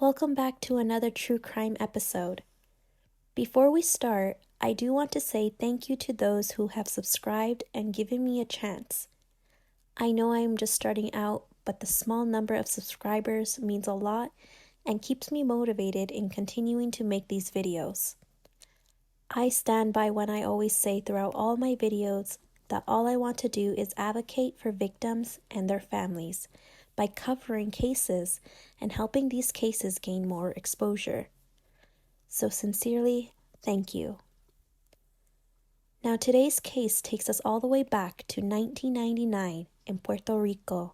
Welcome back to another true crime episode. Before we start, I do want to say thank you to those who have subscribed and given me a chance. I know I am just starting out, but the small number of subscribers means a lot and keeps me motivated in continuing to make these videos. I stand by what I always say throughout all my videos, that all I want to do is advocate for victims and their families by covering cases and helping these cases gain more exposure. So sincerely, thank you. Now today's case takes us all the way back to 1999 in Puerto Rico.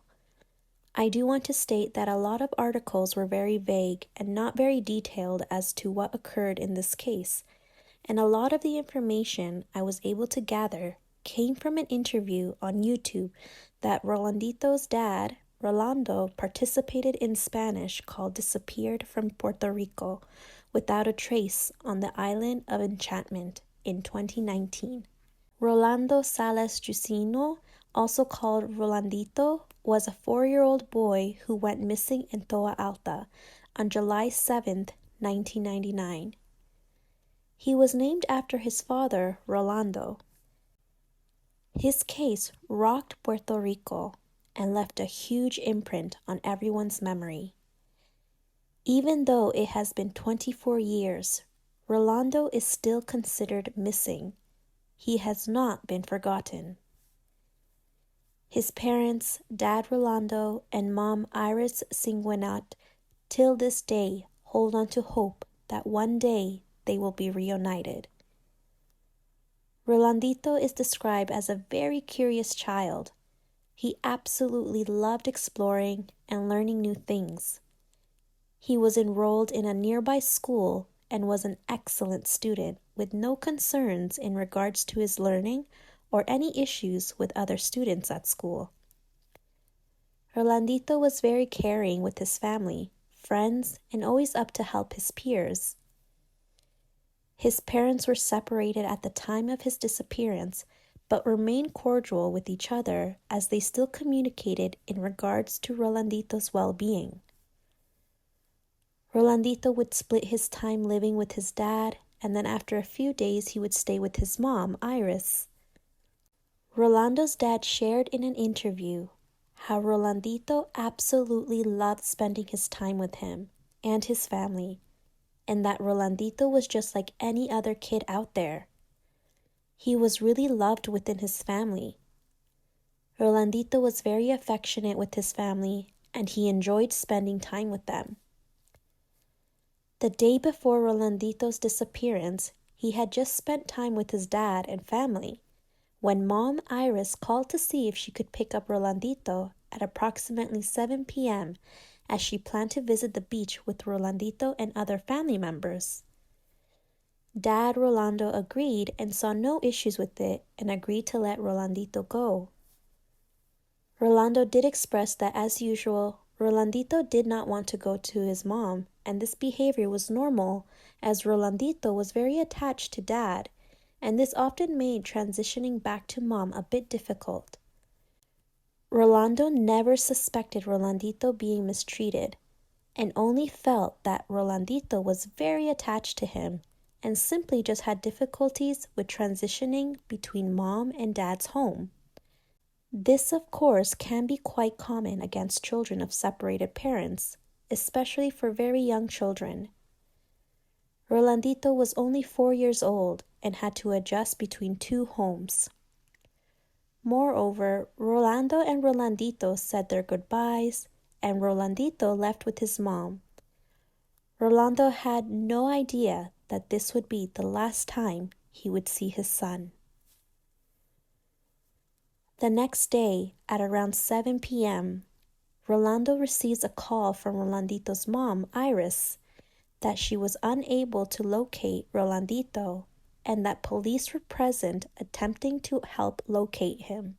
I do want to state that a lot of articles were very vague and not very detailed as to what occurred in this case, and a lot of the information I was able to gather came from an interview on YouTube that Rolandito's dad, Rolando, participated in Spanish called Disappeared from Puerto Rico Without a Trace on the Island of Enchantment in 2019. Rolando Salas Jusino, also called Rolandito, was a 4-year-old boy who went missing in Toa Alta on July 7th, 1999. He was named after his father, Rolando. His case rocked Puerto Rico and left a huge imprint on everyone's memory. Even though it has been 24 years, Rolando is still considered missing. He has not been forgotten. His parents, Dad Rolando and Mom Iris Sanguinat, till this day hold on to hope that one day they will be reunited. Rolandito is described as a very curious child. He absolutely loved exploring and learning new things. He was enrolled in a nearby school and was an excellent student with no concerns in regards to his learning or any issues with other students at school. Rolandito was very caring with his family, friends, and always up to help his peers. His parents were separated at the time of his disappearance, but remained cordial with each other as they still communicated in regards to Rolandito's well-being. Rolandito would split his time living with his dad, and then after a few days he would stay with his mom, Iris. Rolando's dad shared in an interview how Rolandito absolutely loved spending his time with him and his family, and that Rolandito was just like any other kid out there. He was really loved within his family. Rolandito was very affectionate with his family, and he enjoyed spending time with them. The day before Rolandito's disappearance, he had just spent time with his dad and family when Mom Iris called to see if she could pick up Rolandito at approximately 7 p.m. as she planned to visit the beach with Rolandito and other family members. Dad Rolando agreed and saw no issues with it and agreed to let Rolandito go. Rolando did express that, as usual, Rolandito did not want to go to his mom, and this behavior was normal as Rolandito was very attached to Dad, and this often made transitioning back to Mom a bit difficult. Rolando never suspected Rolandito being mistreated, and only felt that Rolandito was very attached to him and simply just had difficulties with transitioning between Mom and Dad's home. This, of course, can be quite common against children of separated parents, especially for very young children. Rolandito was only 4 years old and had to adjust between two homes. Moreover, Rolando and Rolandito said their goodbyes, and Rolandito left with his mom. Rolando had no idea that this would be the last time he would see his son. The next day, at around 7 p.m., Rolando receives a call from Rolandito's mom, Iris, that she was unable to locate Rolandito and that police were present attempting to help locate him.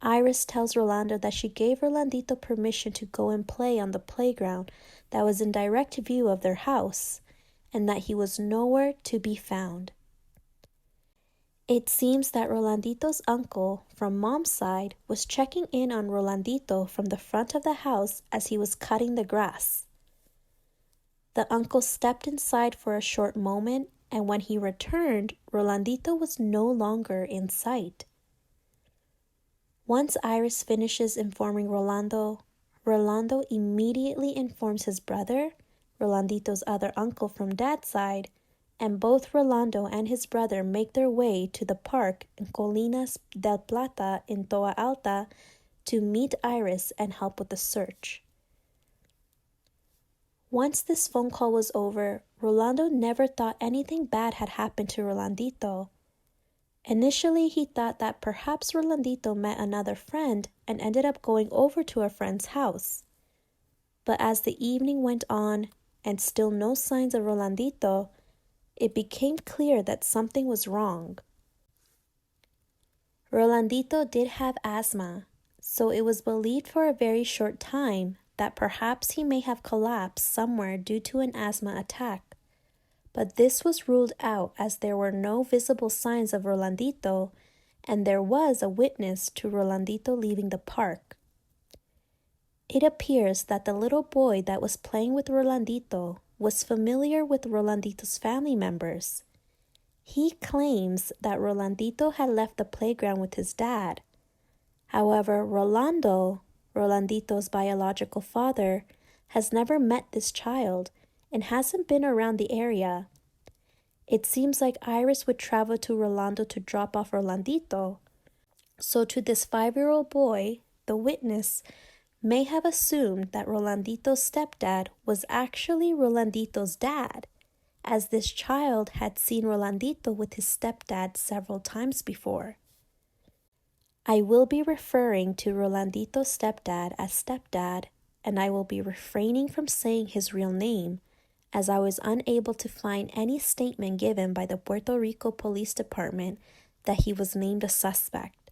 Iris tells Rolando that she gave Rolandito permission to go and play on the playground that was in direct view of their house, and that he was nowhere to be found. It seems that Rolandito's uncle from Mom's side was checking in on Rolandito from the front of the house as he was cutting the grass. The uncle stepped inside for a short moment, and when he returned, Rolandito was no longer in sight. Once Iris finishes informing Rolando immediately informs his brother, Rolandito's other uncle from dad's side, and both Rolando and his brother make their way to the park in Colinas del Plata in Toa Alta to meet Iris and help with the search. Once this phone call was over, Rolando never thought anything bad had happened to Rolandito. Initially, he thought that perhaps Rolandito met another friend and ended up going over to a friend's house. But as the evening went on and still no signs of Rolandito, it became clear that something was wrong. Rolandito did have asthma, so it was believed for a very short time that perhaps he may have collapsed somewhere due to an asthma attack. But this was ruled out as there were no visible signs of Rolandito, and there was a witness to Rolandito leaving the park. It appears that the little boy that was playing with Rolandito was familiar with Rolandito's family members. He claims that Rolandito had left the playground with his dad. However, Rolando, Rolandito's biological father, has never met this child and hasn't been around the area. It seems like Iris would travel to Rolando to drop off Rolandito. So to this 5-year-old boy, the witness may have assumed that Rolandito's stepdad was actually Rolandito's dad, as this child had seen Rolandito with his stepdad several times before. I will be referring to Rolandito's stepdad as Stepdad, and I will be refraining from saying his real name, as I was unable to find any statement given by the Puerto Rico Police Department that he was named a suspect.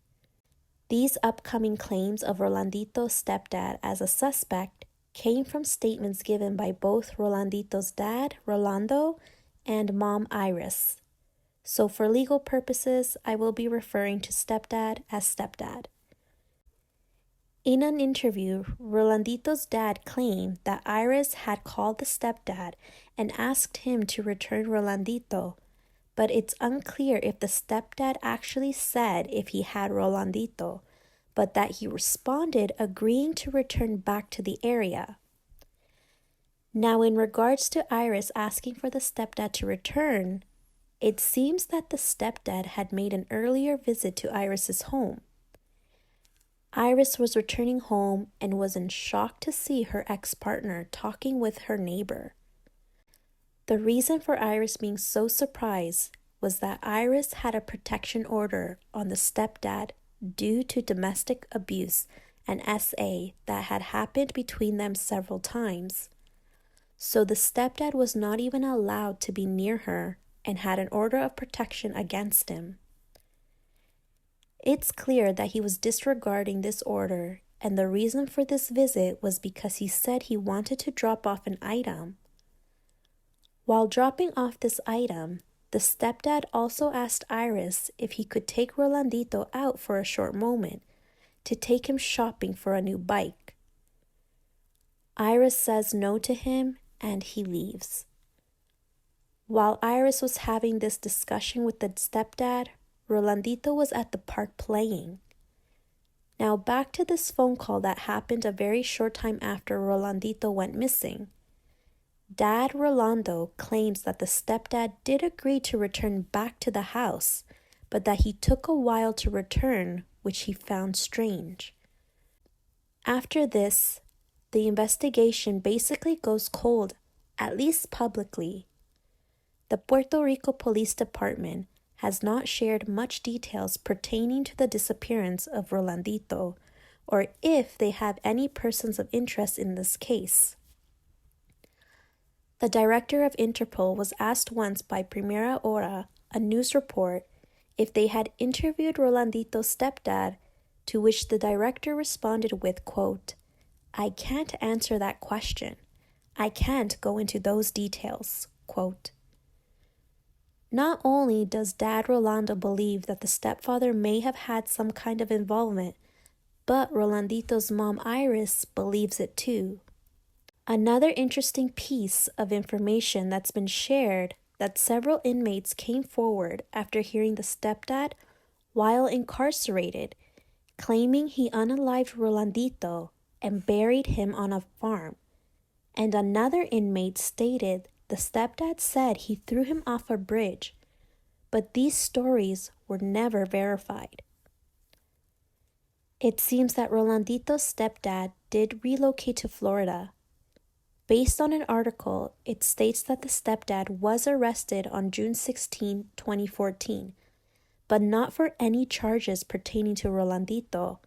These upcoming claims of Rolandito's stepdad as a suspect came from statements given by both Rolandito's dad, Rolando, and mom, Iris. So for legal purposes, I will be referring to Stepdad as Stepdad. In an interview, Rolandito's dad claimed that Iris had called the stepdad and asked him to return Rolandito, but it's unclear if the stepdad actually said if he had Rolandito, but that he responded agreeing to return back to the area. Now, in regards to Iris asking for the stepdad to return, it seems that the stepdad had made an earlier visit to Iris's home. Iris was returning home and was in shock to see her ex-partner talking with her neighbor. The reason for Iris being so surprised was that Iris had a protection order on the stepdad due to domestic abuse and SA that had happened between them several times. So the stepdad was not even allowed to be near her and had an order of protection against him. It's clear that he was disregarding this order, and the reason for this visit was because he said he wanted to drop off an item. While dropping off this item, the stepdad also asked Iris if he could take Rolandito out for a short moment to take him shopping for a new bike. Iris says no to him and he leaves. While Iris was having this discussion with the stepdad, Rolandito was at the park playing. Now back to this phone call that happened a very short time after Rolandito went missing. Dad Rolando claims that the stepdad did agree to return back to the house, but that he took a while to return, which he found strange. After this, the investigation basically goes cold, at least publicly. The Puerto Rico Police Department has not shared much details pertaining to the disappearance of Rolandito, or if they have any persons of interest in this case. The director of Interpol was asked once by Primera Hora, a news report, if they had interviewed Rolandito's stepdad, to which the director responded with, quote, "I can't answer that question. I can't go into those details," quote. Not only does Dad Rolando believe that the stepfather may have had some kind of involvement, but Rolandito's mom Iris believes it too. Another interesting piece of information that's been shared that several inmates came forward after hearing the stepdad while incarcerated, claiming he unalived Rolandito and buried him on a farm. And another inmate stated the stepdad said he threw him off a bridge, but these stories were never verified. It seems that Rolandito's stepdad did relocate to Florida. Based on an article, it states that the stepdad was arrested on June 16, 2014, but not for any charges pertaining to Rolandito.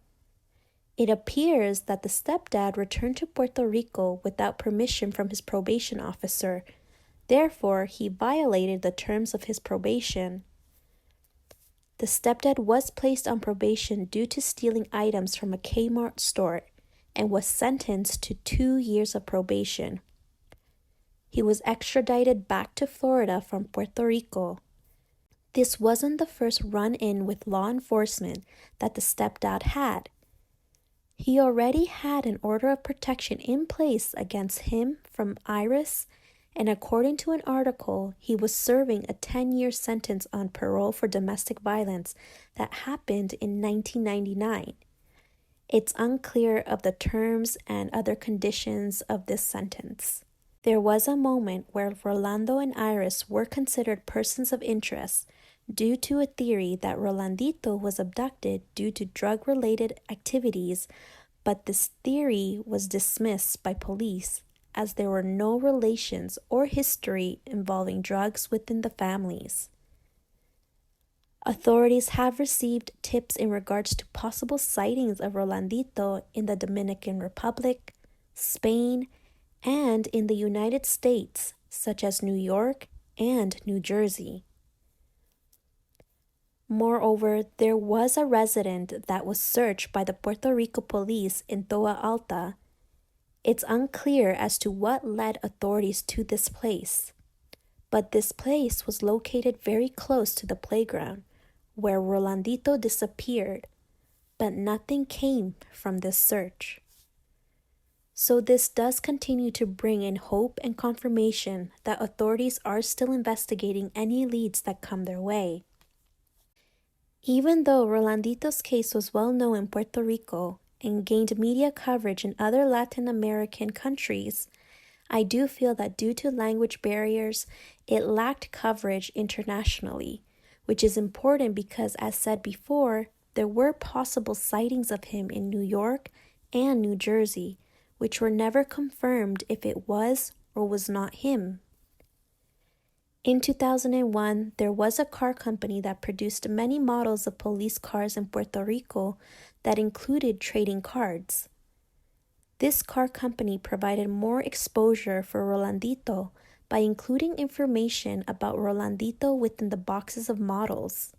It appears that the stepdad returned to Puerto Rico without permission from his probation officer. Therefore, he violated the terms of his probation. The stepdad was placed on probation due to stealing items from a Kmart store and was sentenced to 2 years of probation. He was extradited back to Florida from Puerto Rico. This wasn't the first run-in with law enforcement that the stepdad had. He already had an order of protection in place against him from IRIS, and according to an article, he was serving a 10-year sentence on parole for domestic violence that happened in 1999. It's unclear of the terms and other conditions of this sentence. There was a moment where Rolando and Iris were considered persons of interest due to a theory that Rolandito was abducted due to drug-related activities, but this theory was dismissed by police as there were no relations or history involving drugs within the families. Authorities have received tips in regards to possible sightings of Rolandito in the Dominican Republic, Spain, and in the United States, such as New York and New Jersey. Moreover, there was a resident that was searched by the Puerto Rico police in Toa Alta. It's unclear as to what led authorities to this place, but this place was located very close to the playground where Rolandito disappeared, but nothing came from this search. So this does continue to bring in hope and confirmation that authorities are still investigating any leads that come their way. Even though Rolandito's case was well known in Puerto Rico and gained media coverage in other Latin American countries, I do feel that due to language barriers, it lacked coverage internationally, which is important because, as said before, there were possible sightings of him in New York and New Jersey, which were never confirmed if it was or was not him. In 2001, there was a car company that produced many models of police cars in Puerto Rico that included trading cards. This car company provided more exposure for Rolandito by including information about Rolandito within the boxes of models.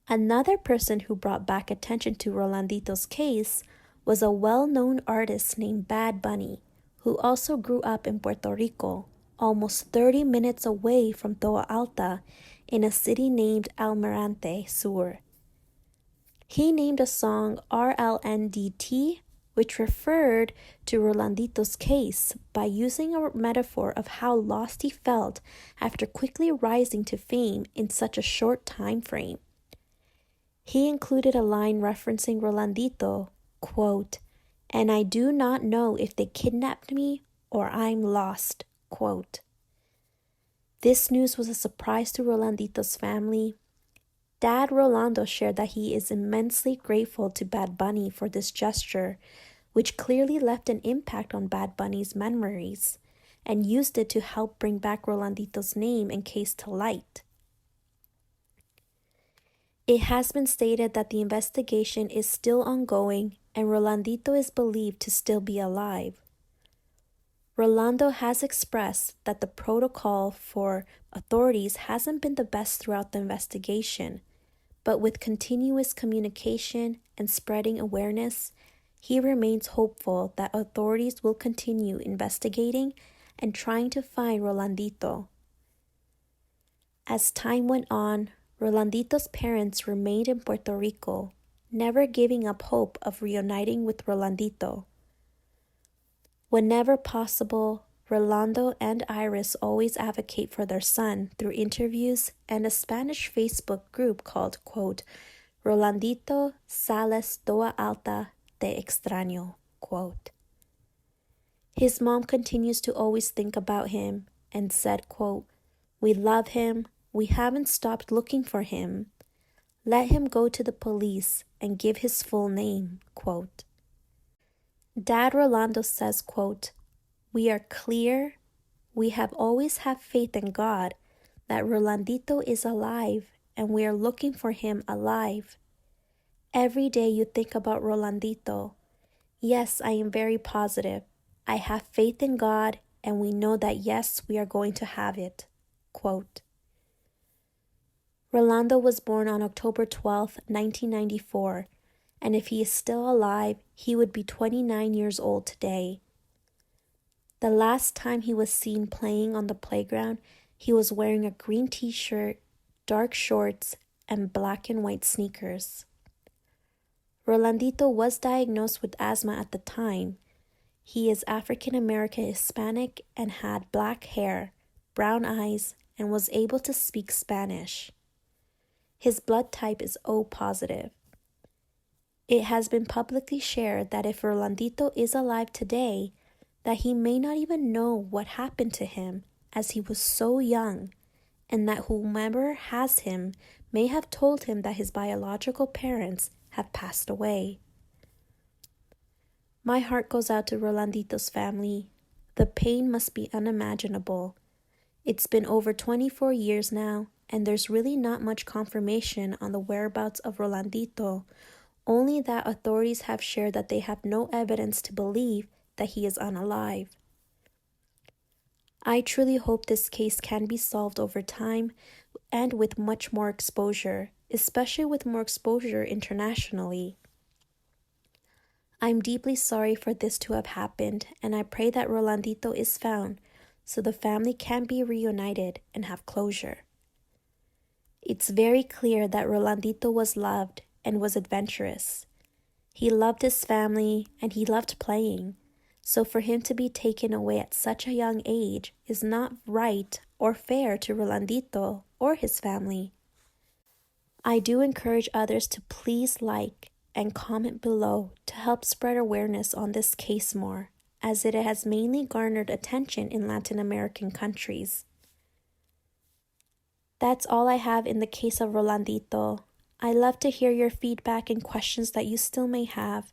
Another person who brought back attention to Rolandito's case was a well-known artist named Bad Bunny, who also grew up in Puerto Rico, almost 30 minutes away from Toa Alta, in a city named Almirante Sur. He named a song RLNDT, which referred to Rolandito's case by using a metaphor of how lost he felt after quickly rising to fame in such a short time frame. He included a line referencing Rolandito, quote, "And I do not know if they kidnapped me or I'm lost," quote. This news was a surprise to Rolandito's family. Dad Rolando shared that he is immensely grateful to Bad Bunny for this gesture, which clearly left an impact on Bad Bunny's memories, and used it to help bring back Rolandito's name and case to light. It has been stated that the investigation is still ongoing and Rolandito is believed to still be alive. Rolando has expressed that the protocol for authorities hasn't been the best throughout the investigation, but with continuous communication and spreading awareness, he remains hopeful that authorities will continue investigating and trying to find Rolandito. As time went on, Rolandito's parents remained in Puerto Rico, never giving up hope of reuniting with Rolandito. Whenever possible, Rolando and Iris always advocate for their son through interviews and a Spanish Facebook group called, quote, Rolandito Salas Toa Alta te extraño, quote. His mom continues to always think about him and said, quote, we love him. We haven't stopped looking for him. Let him go to the police and give his full name, quote. Dad Rolando says, quote, we are clear. We have always had faith in God that Rolandito is alive and we are looking for him alive. Every day you think about Rolandito. Yes, I am very positive. I have faith in God and we know that yes, we are going to have it, quote. Rolando was born on October 12, 1994, and if he is still alive, he would be 29 years old today. The last time he was seen playing on the playground, he was wearing a green t-shirt, dark shorts, and black and white sneakers. Rolandito was diagnosed with asthma at the time. He is African American Hispanic and had black hair, brown eyes, and was able to speak Spanish. His blood type is O positive. It has been publicly shared that if Rolandito is alive today, that he may not even know what happened to him as he was so young, and that whomever has him may have told him that his biological parents have passed away. My heart goes out to Rolandito's family. The pain must be unimaginable. It's been over 24 years now, and there's really not much confirmation on the whereabouts of Rolandito, only that authorities have shared that they have no evidence to believe that he is unalive. I truly hope this case can be solved over time and with much more exposure, especially with more exposure internationally. I'm deeply sorry for this to have happened, and I pray that Rolandito is found so the family can be reunited and have closure. It's very clear that Rolandito was loved and was adventurous. He loved his family and he loved playing, so for him to be taken away at such a young age is not right or fair to Rolandito or his family. I do encourage others to please like and comment below to help spread awareness on this case more, as it has mainly garnered attention in Latin American countries. That's all I have in the case of Rolandito. I love to hear your feedback and questions that you still may have.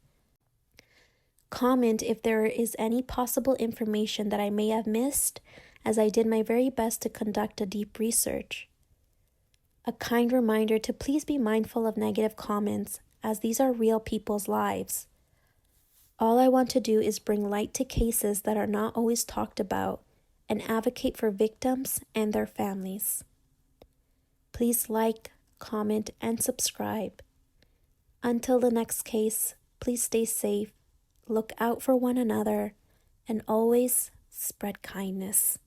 Comment if there is any possible information that I may have missed, as I did my very best to conduct a deep research. A kind reminder to please be mindful of negative comments, as these are real people's lives. All I want to do is bring light to cases that are not always talked about and advocate for victims and their families. Please like, comment, and subscribe. Until the next case, please stay safe, look out for one another, and always spread kindness.